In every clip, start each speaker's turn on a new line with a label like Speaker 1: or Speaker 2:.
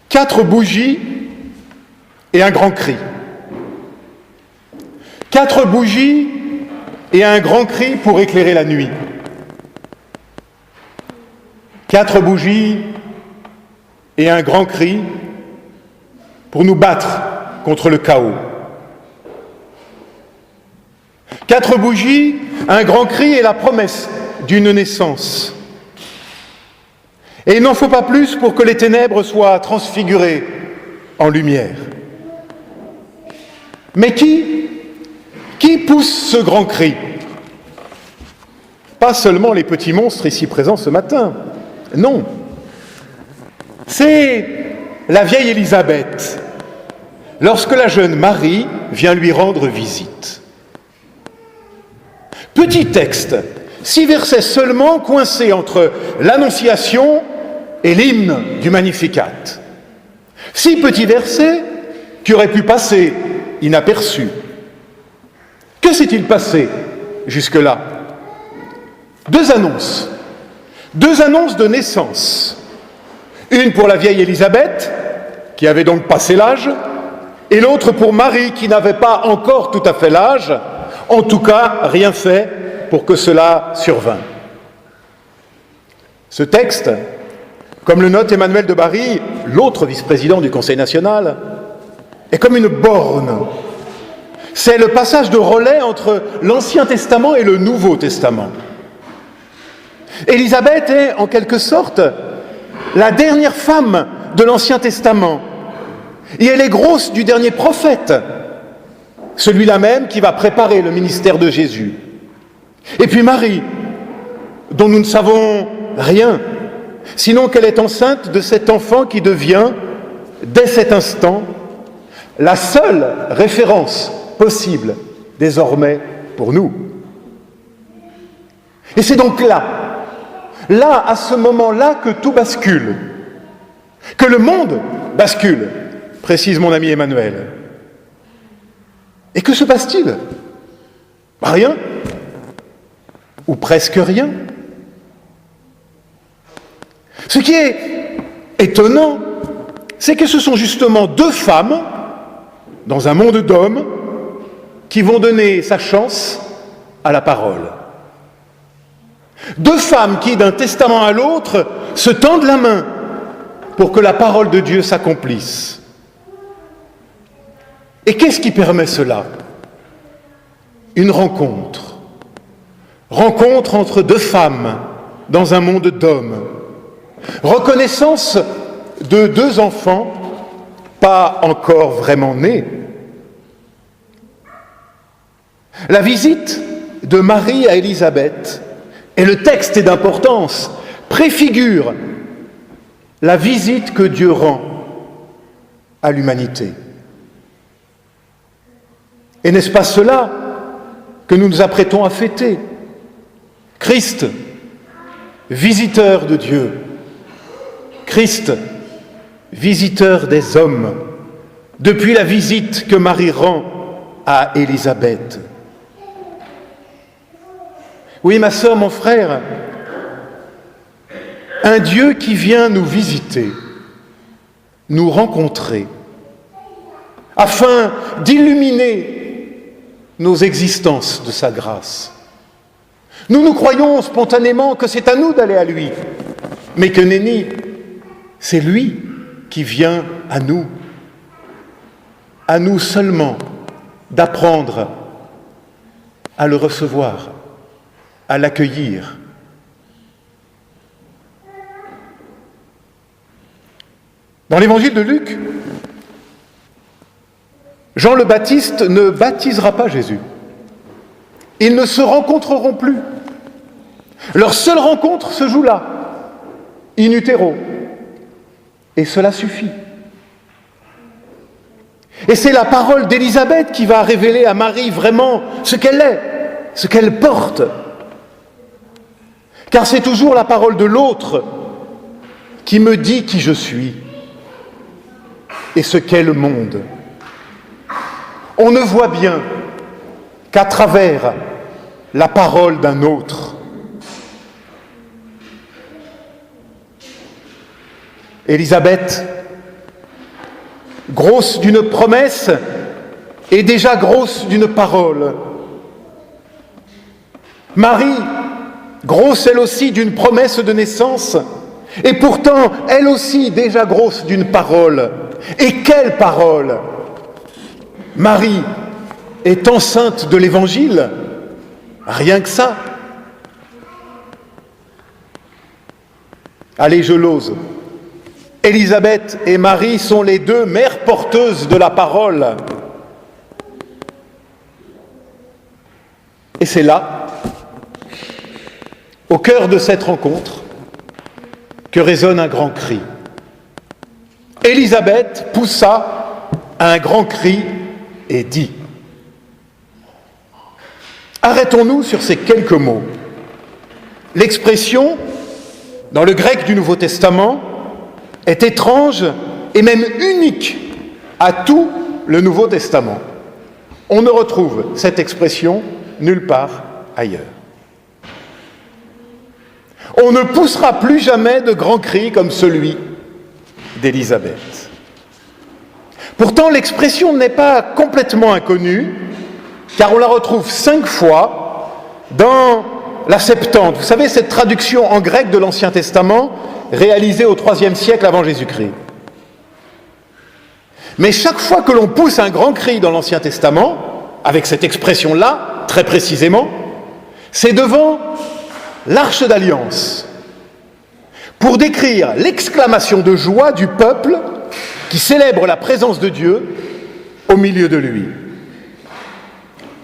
Speaker 1: 4 bougies et un grand cri. 4 bougies et un grand cri pour éclairer la nuit. 4 bougies et un grand cri pour nous battre contre le chaos. 4 bougies, un grand cri et la promesse d'une naissance. Et il n'en faut pas plus pour que les ténèbres soient transfigurées en lumière. Mais qui pousse ce grand cri? Pas seulement les petits monstres ici présents ce matin, non. C'est la vieille Élisabeth, lorsque la jeune Marie vient lui rendre visite. Petit texte, 6 versets seulement coincés entre l'Annonciation et l'hymne du Magnificat. 6 petits versets qui auraient pu passer inaperçus. Que s'est-il passé jusque-là? 2 annonces. 2 annonces de naissance. Une pour la vieille Élisabeth, qui avait donc passé l'âge, et l'autre pour Marie, qui n'avait pas encore tout à fait l'âge, en tout cas rien fait pour que cela survînt. Ce texte, comme le note Emmanuel de Bary, l'autre vice-président du Conseil national, est comme une borne. C'est le passage de relais entre l'Ancien Testament et le Nouveau Testament. Élisabeth est, en quelque sorte, la dernière femme de l'Ancien Testament. Et elle est grosse du dernier prophète, celui-là même qui va préparer le ministère de Jésus. Et puis Marie, dont nous ne savons rien, sinon qu'elle est enceinte de cet enfant qui devient, dès cet instant, la seule référence possible désormais pour nous. Et c'est donc là, à ce moment-là, que tout bascule, que le monde bascule, précise mon ami Emmanuel. Et que se passe-t-il? Rien, ou presque rien. Ce qui est étonnant, c'est que ce sont justement 2 femmes, dans un monde d'hommes, qui vont donner sa chance à la parole. 2 femmes qui, d'un testament à l'autre, se tendent la main pour que la parole de Dieu s'accomplisse. Et qu'est-ce qui permet cela? Une rencontre. Rencontre entre 2 femmes dans un monde d'hommes. Reconnaissance de 2 enfants pas encore vraiment nés. La visite de Marie à Élisabeth, et le texte est d'importance, préfigure la visite que Dieu rend à l'humanité. Et n'est-ce pas cela que nous nous apprêtons à fêter? Christ, visiteur de Dieu. Christ, visiteur des hommes, depuis la visite que Marie rend à Élisabeth. Oui, ma sœur, mon frère, un Dieu qui vient nous visiter, nous rencontrer, afin d'illuminer nos existences de sa grâce. Nous croyons spontanément que c'est à nous d'aller à lui, mais que nenni, c'est lui qui vient à nous seulement d'apprendre à le recevoir, à l'accueillir. Dans l'évangile de Luc, Jean le Baptiste ne baptisera pas Jésus. Ils ne se rencontreront plus. Leur seule rencontre se joue là, in utero. Et cela suffit. Et c'est la parole d'Élisabeth qui va révéler à Marie vraiment ce qu'elle est, ce qu'elle porte. Car c'est toujours la parole de l'autre qui me dit qui je suis et ce qu'est le monde. On ne voit bien qu'à travers la parole d'un autre. Élisabeth, grosse d'une promesse et déjà grosse d'une parole. Marie, grosse elle aussi d'une promesse de naissance, et pourtant elle aussi déjà grosse d'une parole. Et quelle parole! Marie est enceinte de l'Évangile, rien que ça. Allez, je l'ose. Élisabeth et Marie sont les deux mères porteuses de la parole. Et c'est là, au cœur de cette rencontre, que résonne un grand cri. Élisabeth poussa un grand cri et dit. Arrêtons-nous sur ces quelques mots. L'expression, dans le grec du Nouveau Testament, est étrange et même unique à tout le Nouveau Testament. On ne retrouve cette expression nulle part ailleurs. On ne poussera plus jamais de grands cris comme celui d'Élisabeth. Pourtant, l'expression n'est pas complètement inconnue, car on la retrouve 5 fois dans la Septante. Vous savez, cette traduction en grec de l'Ancien Testament, réalisée au IIIe siècle avant Jésus-Christ. Mais chaque fois que l'on pousse un grand cri dans l'Ancien Testament, avec cette expression-là, très précisément, c'est devant l'Arche d'Alliance, pour décrire l'exclamation de joie du peuple qui célèbre la présence de Dieu au milieu de lui.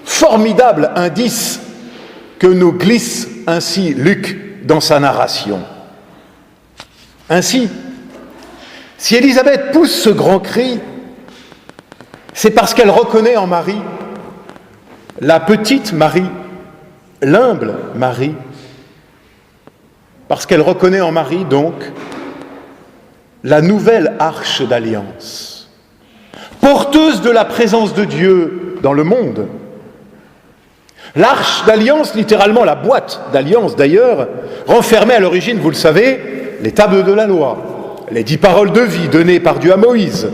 Speaker 1: Formidable indice que nous glisse ainsi Luc dans sa narration. Ainsi, si Élisabeth pousse ce grand cri, c'est parce qu'elle reconnaît en Marie la petite Marie, l'humble Marie, parce qu'elle reconnaît en Marie, donc, la nouvelle arche d'alliance, porteuse de la présence de Dieu dans le monde. L'arche d'alliance, littéralement la boîte d'alliance d'ailleurs, renfermait à l'origine, vous le savez, les tables de la loi, les 10 paroles de vie données par Dieu à Moïse.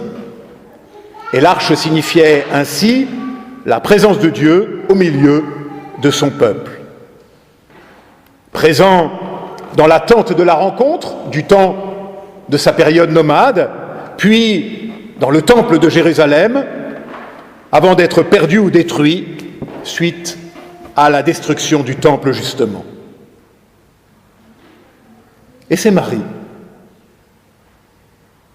Speaker 1: Et l'arche signifiait ainsi la présence de Dieu au milieu de son peuple. Présent dans la tente de la rencontre, du temps de sa période nomade, puis dans le temple de Jérusalem, avant d'être perdu ou détruit suite à la destruction du temple justement. Et c'est Marie.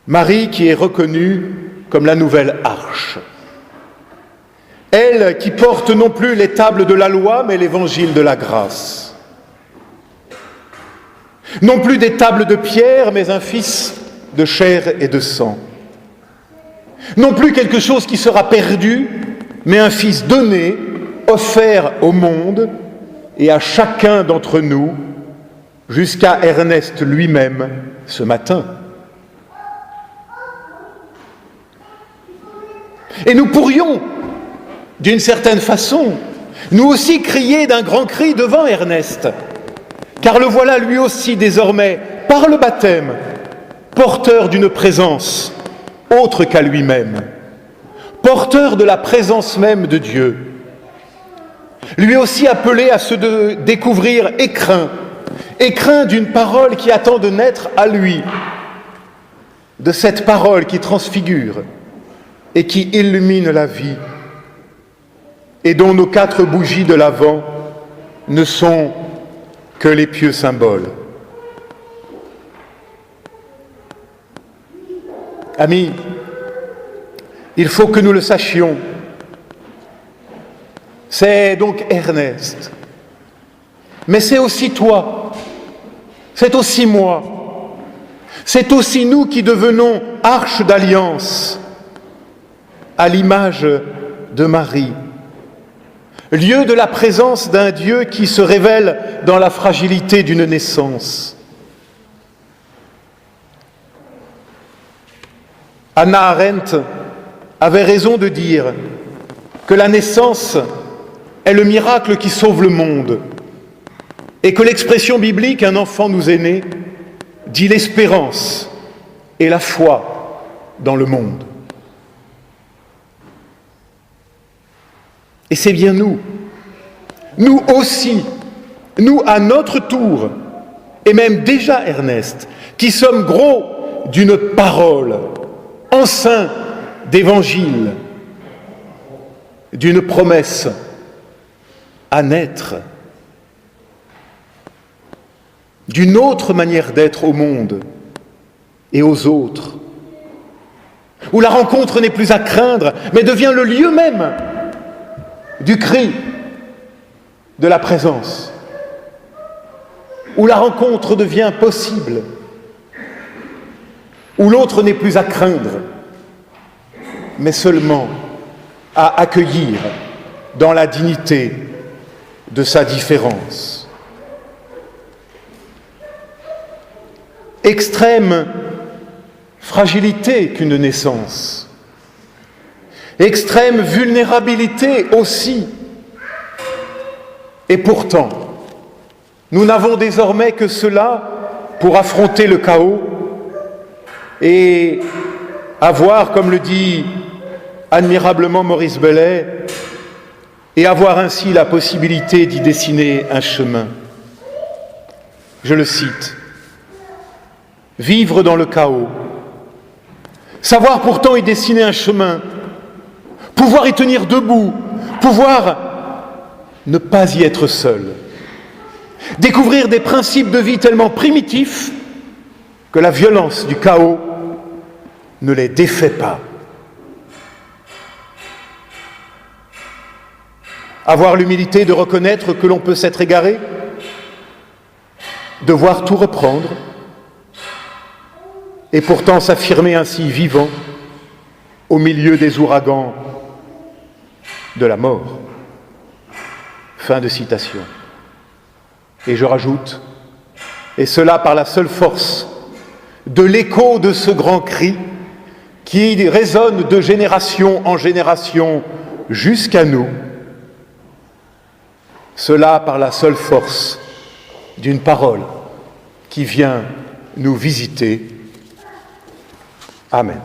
Speaker 1: Marie qui est reconnue comme la nouvelle arche. Elle qui porte non plus les tables de la loi, mais l'évangile de la grâce. Non plus des tables de pierre, mais un fils de chair et de sang. Non plus quelque chose qui sera perdu, mais un fils donné, offert au monde et à chacun d'entre nous, jusqu'à Ernest lui-même ce matin. Et nous pourrions, d'une certaine façon, nous aussi crier d'un grand cri devant Ernest, car le voilà lui aussi désormais, par le baptême, porteur d'une présence autre qu'à lui-même, porteur de la présence même de Dieu, lui aussi appelé à se découvrir écrin d'une parole qui attend de naître à lui, de cette parole qui transfigure et qui illumine la vie, et dont nos 4 bougies de l'Avent ne sont que les pieux symboles. Amis, il faut que nous le sachions. C'est donc Ernest, mais c'est aussi toi, c'est aussi moi, c'est aussi nous qui devenons arche d'alliance à l'image de Marie, lieu de la présence d'un Dieu qui se révèle dans la fragilité d'une naissance. Hannah Arendt avait raison de dire que la naissance est le miracle qui sauve le monde et que l'expression biblique « un enfant nous est né » dit l'espérance et la foi dans le monde. Et c'est bien nous aussi, nous à notre tour, et même déjà Ernest, qui sommes gros d'une parole, enceinte d'évangile, d'une promesse à naître, d'une autre manière d'être au monde et aux autres, où la rencontre n'est plus à craindre, mais devient le lieu même du cri, de la présence, où la rencontre devient possible, où l'autre n'est plus à craindre, mais seulement à accueillir dans la dignité de sa différence. Extrême fragilité qu'une naissance, extrême vulnérabilité aussi. Et pourtant, nous n'avons désormais que cela pour affronter le chaos et avoir, comme le dit admirablement Maurice Bellet, et avoir ainsi la possibilité d'y dessiner un chemin. Je le cite. Vivre dans le chaos, savoir pourtant y dessiner un chemin, pouvoir y tenir debout, pouvoir ne pas y être seul, découvrir des principes de vie tellement primitifs que la violence du chaos ne les défait pas. Avoir l'humilité de reconnaître que l'on peut s'être égaré, devoir tout reprendre, et pourtant s'affirmer ainsi vivant au milieu des ouragans de la mort. Fin de citation. Et je rajoute, et cela par la seule force de l'écho de ce grand cri qui résonne de génération en génération jusqu'à nous, cela par la seule force d'une parole qui vient nous visiter. Amen.